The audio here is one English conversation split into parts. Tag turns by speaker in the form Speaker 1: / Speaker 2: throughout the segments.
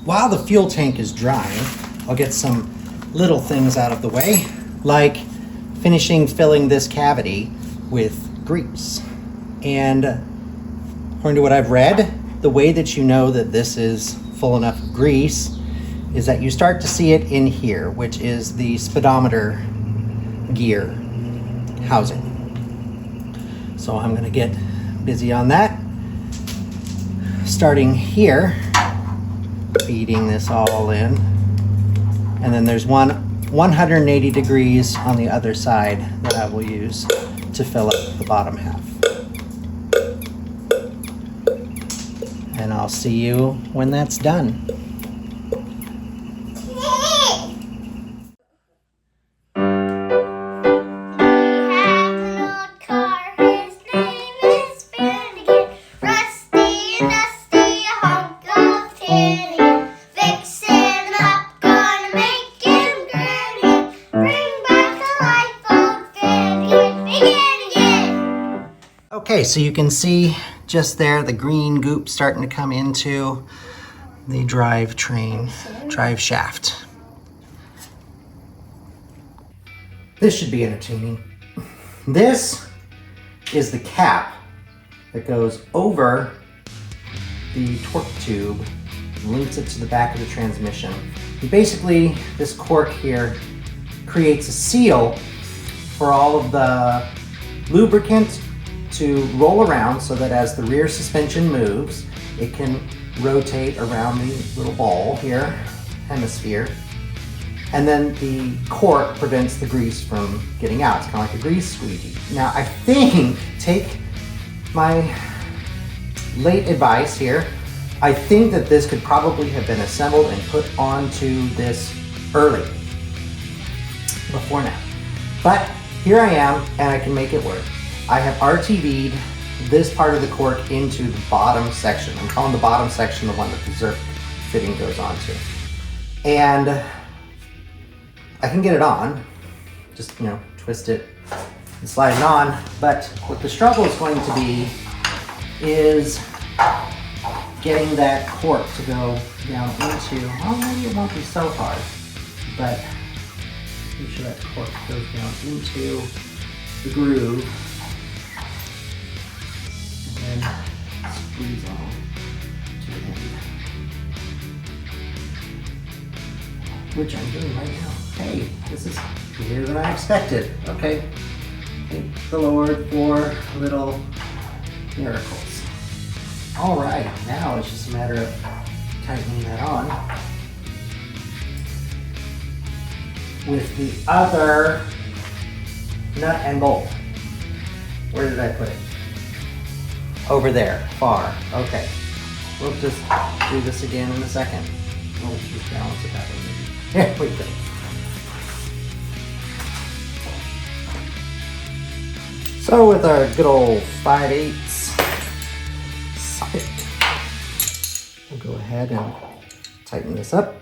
Speaker 1: while the fuel tank is drying, I'll get some little things out of the way, like filling this cavity with grease. And according to what I've read, the way that you know that this is full enough of grease is that you start to see it in here, which is the speedometer gear housing. So I'm gonna get busy on that. Starting here, feeding this all in. And then there's 180 degrees on the other side that I will use to fill up the bottom half. And I'll see you when that's done. Okay, so you can see just there the green goop starting to come into the drivetrain, drive shaft. This should be entertaining. This is the cap that goes over the torque tube and links it to the back of the transmission. And basically, this cork here creates a seal for all of the lubricant to roll around so that as the rear suspension moves, it can rotate around the little ball here, hemisphere. And then the cork prevents the grease from getting out. It's kind of like a grease squeegee. Now I think, take my late advice here, I think that this could probably have been assembled and put onto this early, before now. But here I am and I can make it work. I have RTV'd this part of the cork into the bottom section. I'm calling the bottom section the one that the Zerk fitting goes onto. And I can get it on, just, twist it and slide it on. But what the struggle is going to be is getting that cork to go down into, well, maybe it won't be so hard, but make sure that cork goes down into the groove. And squeeze on to the end, which I'm doing right now. Hey, this is easier than I expected. Okay, thank the Lord for little miracles. All right, now it's just a matter of tightening that on with the other nut and bolt. Where did I put it? Over there, far. Okay. We'll just do this again in a second. We'll just balance it that way maybe. Here we go. So with our good old 5/8 socket, we'll go ahead and tighten this up.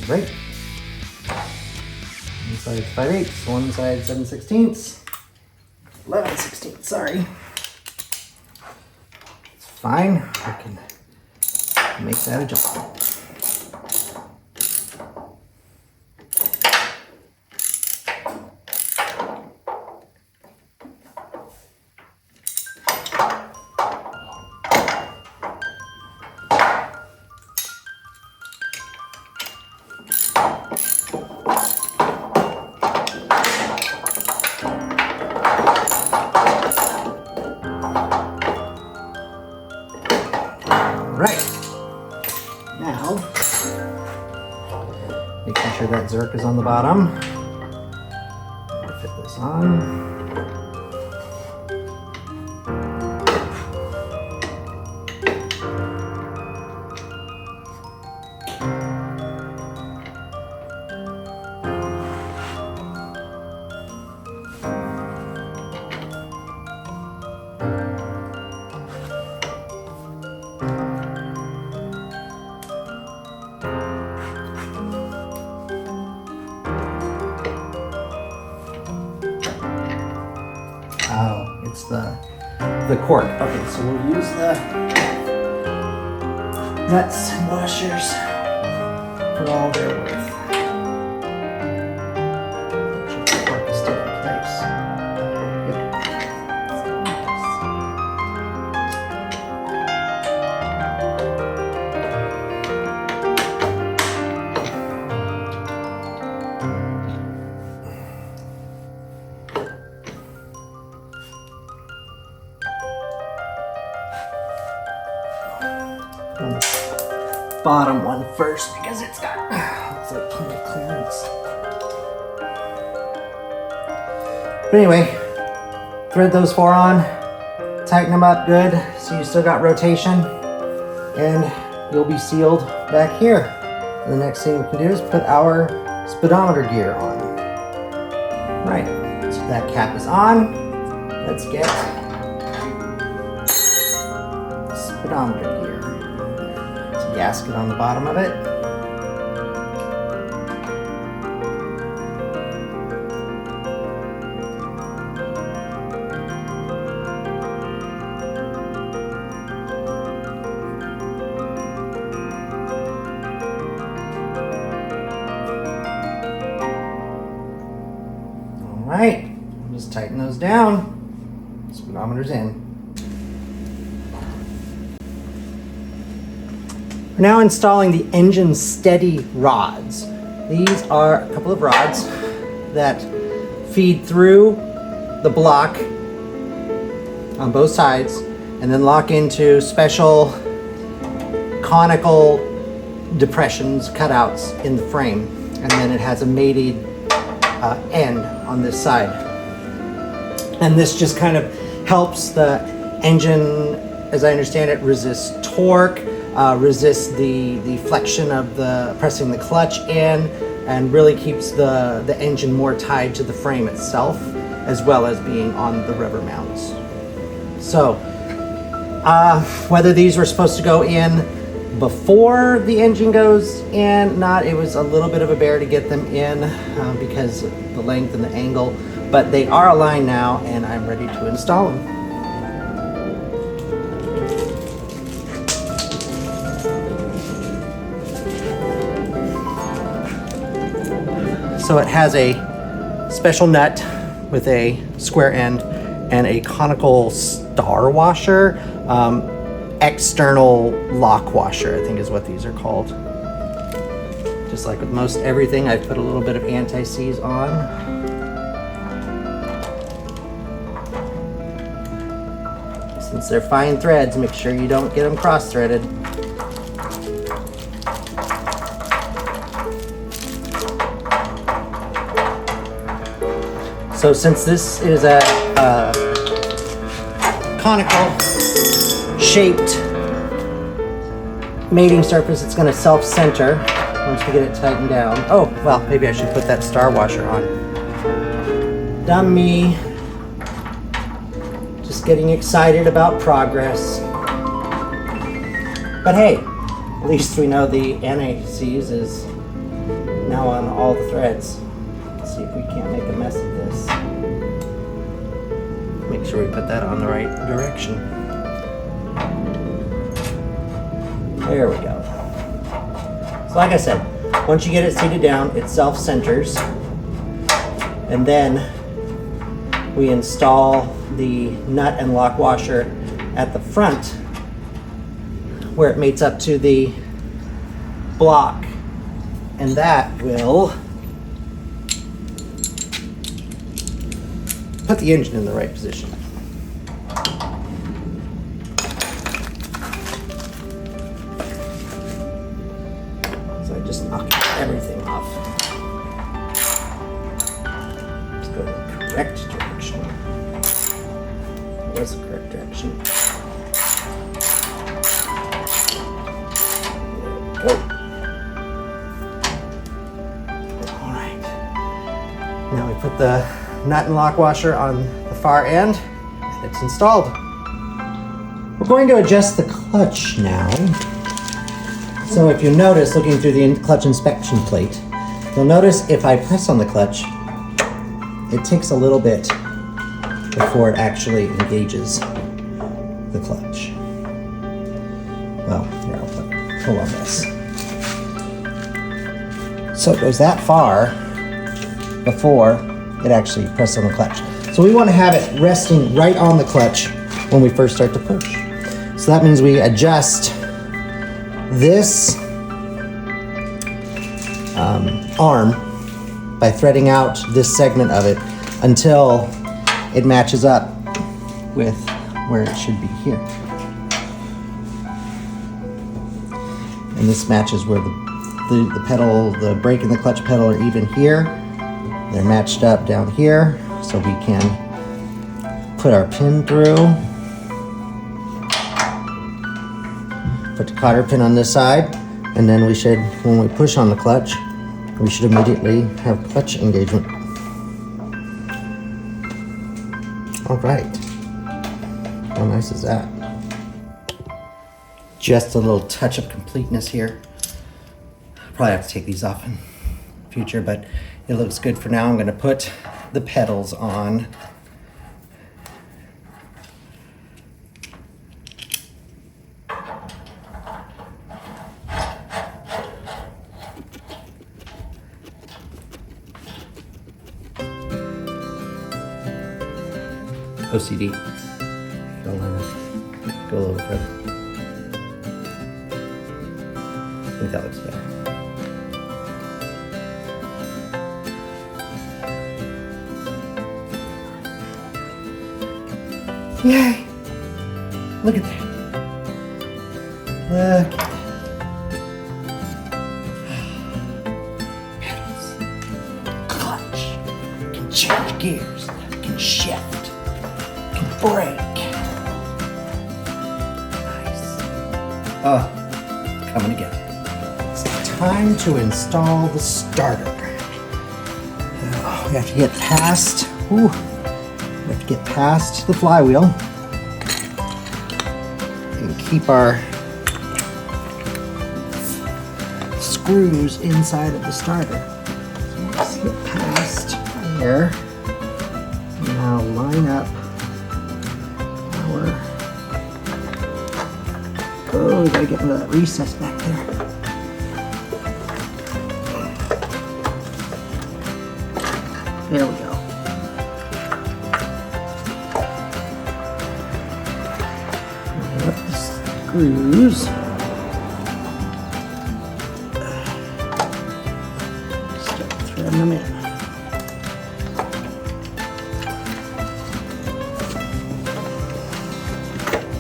Speaker 1: Right. One side 5/8, one side 7/16, 11/16, sorry. It's fine, I can make that adjustment. Now, making sure that Zerk is on the bottom. Fit this on. the cork. Okay, so we'll use the nuts and washers for all they're worth. Make sure the cork is still in place. Yep. Bottom one first because it's got looks like plenty of clearance. But anyway, thread those 4 on, tighten them up good so you still got rotation, and you'll be sealed back here. And the next thing we can do is put our speedometer gear on. Right, so that cap is on. Let's get the speedometer gear. Gasket on the bottom of it. All right, just tighten those down. Speedometer's in. We're now installing the engine steady rods. These are a couple of rods that feed through the block on both sides and then lock into special conical depressions, cutouts in the frame. And then it has a mated end on this side. And this just kind of helps the engine, as I understand it, resist torque, resist the flexion of the pressing the clutch in, and really keeps the engine more tied to the frame itself, as well as being on the rubber mounts. So whether these were supposed to go in before the engine goes in, not, it was a little bit of a bear to get them in because of the length and the angle, but they are aligned now and I'm ready to install them. So it has a special nut with a square end and a conical star washer, external lock washer, I think is what these are called. Just like with most everything, I put a little bit of anti-seize on. Since they're fine threads, make sure you don't get them cross-threaded. So since this is a conical shaped mating surface, it's going to self-center once we get it tightened down. Oh, well, maybe I should put that star washer on. Dumb me. Just getting excited about progress. But hey, at least we know the anti-seize is now on all the threads. Let's see if we can't make a mess of this. Make sure we put that on the right direction. There we go. So like I said, once you get it seated down, it self-centers. And then we install the nut and lock washer at the front where it mates up to the block. And that will put the engine in the right position. So I just knocked everything off. Let's go in the correct direction. It was the correct direction. There we go. All right. Now we put the nut and lock washer on the far end, and it's installed. We're going to adjust the clutch now. So if you notice, looking through the clutch inspection plate, you'll notice if I press on the clutch, it takes a little bit before it actually engages. the clutch. Well, here, I'll pull on this. So it goes that far before it actually presses on the clutch. So we want to have it resting right on the clutch when we first start to push. So that means we adjust this arm by threading out this segment of it until it matches up with where it should be here. And this matches where the pedal, the brake and the clutch pedal are even here. They're matched up down here, so we can put our pin through. Put the cotter pin on this side, and then we should, when we push on the clutch, we should immediately have clutch engagement. All right. How nice is that? Just a little touch of completeness here. Probably have to take these off in the future, but it looks good for now. I'm going to put the pedals on. OCD. Don't let it go a little further. I think that looks better. Yay! Look at that. Look at that. Pedals. Clutch. Can change gears. Can shift. Can brake. Nice. Oh, coming together. It's time to install the starter. Oh, we have to get past. Ooh. We have to get past the flywheel and keep our screws inside of the starter. So let's get past there. Now line up our, oh, we gotta get into that recess back there. There we go. Up the screws. Start threading them in.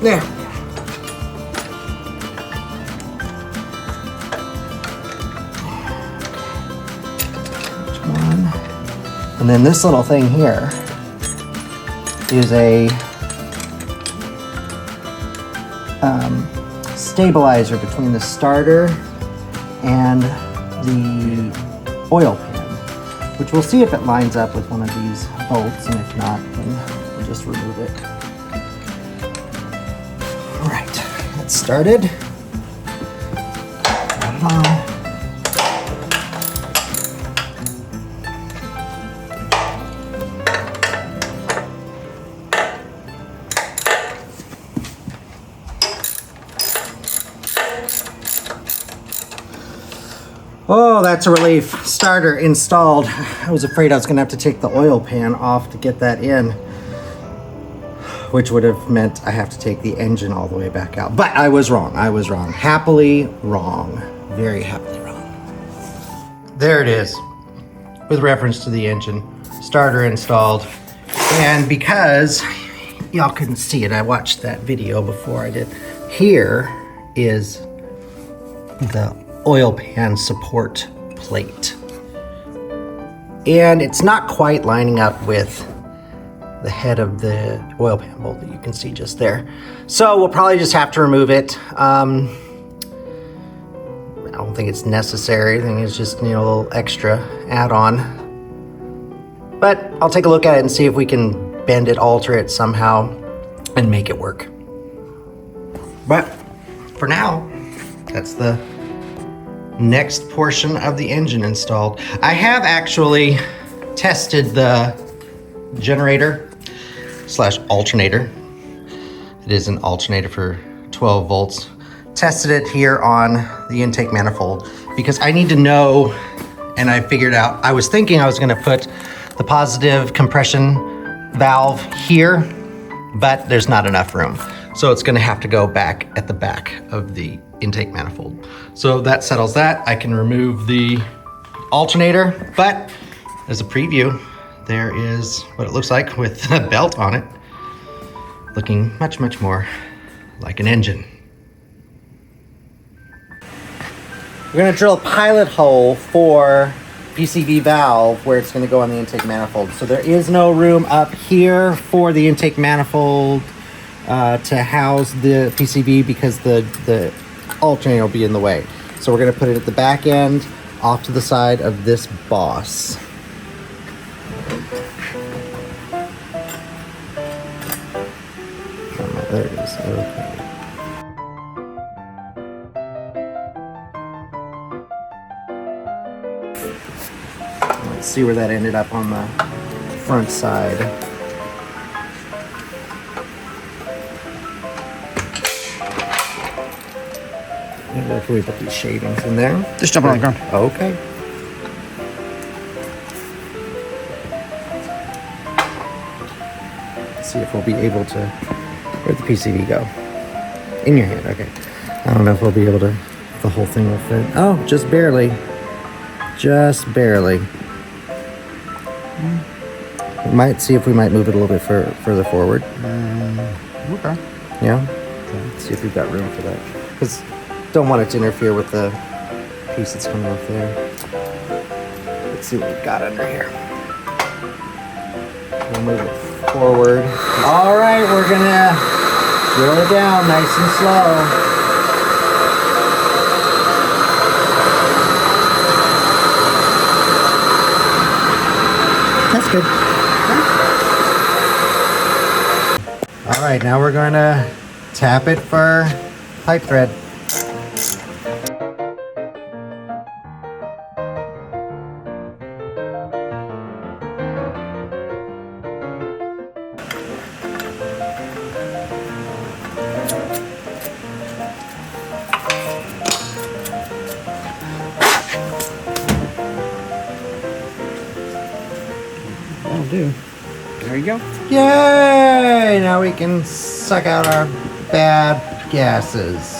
Speaker 1: There. One. And then this little thing here is a stabilizer between the starter and the oil pan, which we'll see if it lines up with one of these bolts, and if not, then we'll just remove it. All right, that's started. Put it on. Oh, that's a relief. Starter installed. I was afraid I was gonna have to take the oil pan off to get that in, which would have meant I have to take the engine all the way back out. But I was wrong. I was wrong. Happily wrong. Very happily wrong. There it is, with reference to the engine. Starter installed. And because y'all couldn't see it, I watched that video before I did. Here is the oil pan support plate. And it's not quite lining up with the head of the oil pan bolt that you can see just there. So we'll probably just have to remove it. I don't think it's necessary. I think it's just, you know, a little extra add-on. But I'll take a look at it and see if we can bend it, alter it somehow, and make it work. But for now, that's the next portion of the engine installed. I have actually tested the generator / alternator. It is an alternator for 12 volts. Tested it here on the intake manifold because I need to know, and I figured out, I was thinking I was gonna put the positive compression valve here, but there's not enough room. So it's gonna have to go back at the back of the intake manifold. So that settles that. I can remove the alternator, but as a preview, there is what it looks like with a belt on it, looking much, much more like an engine. We're gonna drill a pilot hole for PCV valve where it's gonna go on the intake manifold. So there is no room up here for the intake manifold to house the PCV because the alternator will be in the way. So we're gonna put it at the back end off to the side of this boss. There it is, okay. Let's see where that ended up on the front side. Where can we put these shavings in there?
Speaker 2: Just jump on the ground.
Speaker 1: Okay. Let's see if we'll be able to. Where'd the PCV go? In your hand, okay. I don't know if we'll be able to. The whole thing will fit. Oh, just barely. Just barely. We might see if we might move it a little bit further forward.
Speaker 2: Okay.
Speaker 1: Yeah. Okay. Let's see if we've got room for that. Because don't want it to interfere with the piece that's coming off there. Let's see what we've got under here. We'll move it forward. All right, we're gonna drill it down nice and slow. That's good. All right, now we're going to tap it for pipe thread.
Speaker 2: That'll do. There you go.
Speaker 1: Yay! Now we can suck out our bad gases.